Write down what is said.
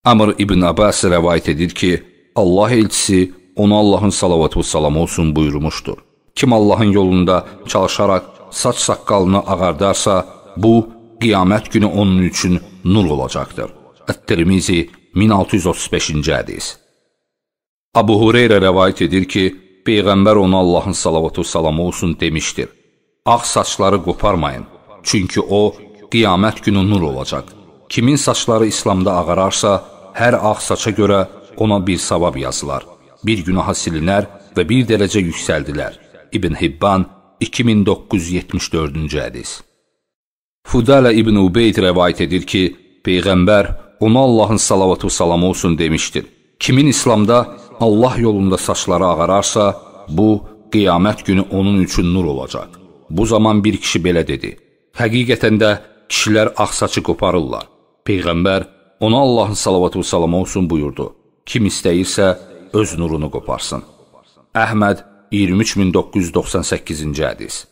Amr ibn Abbas rəvayət edir ki, Allah elçisi ona Allahın salavatı və salamı olsun buyurmuşdur. Kim Allahın yolunda çalışaraq saç saqqalını ağardarsa, bu, qiyamət günü onun üçün nur olacaqdır. Ət-Tirmizi 1635-ci hədis. Abu Hureyra rəvayət edir ki, Peyğəmbər ona Allahın salavatı və salamı olsun demişdir. Ağ saçları qoparmayın, çünki o, qiyamət günü nur olacaq. Kimin saçları İslamda ağararsa, hər ağ saça görə ona bir savab yazılar, bir günaha silinər və bir dərəcə yüksəldilər. İbn Hibban 2974-cü hədis. Fudalə ibn Ubeyd rəvayət edir ki, Peyğəmbər ona Allahın salavatı və salamı olsun demişdir. Kimin İslamda Allah yolunda saçları ağararsa, bu, qiyamət günü onun üçün nur olacaq. Bu zaman bir kişi belə dedi. Həqiqətən də kişilər ağ saçı qoparırlar. Peyğəmbər ona Allahın salavatı və salamı olsun buyurdu. Kim istəyirsə, öz nurunu qoparsın. Əhməd 23998-ci hədis.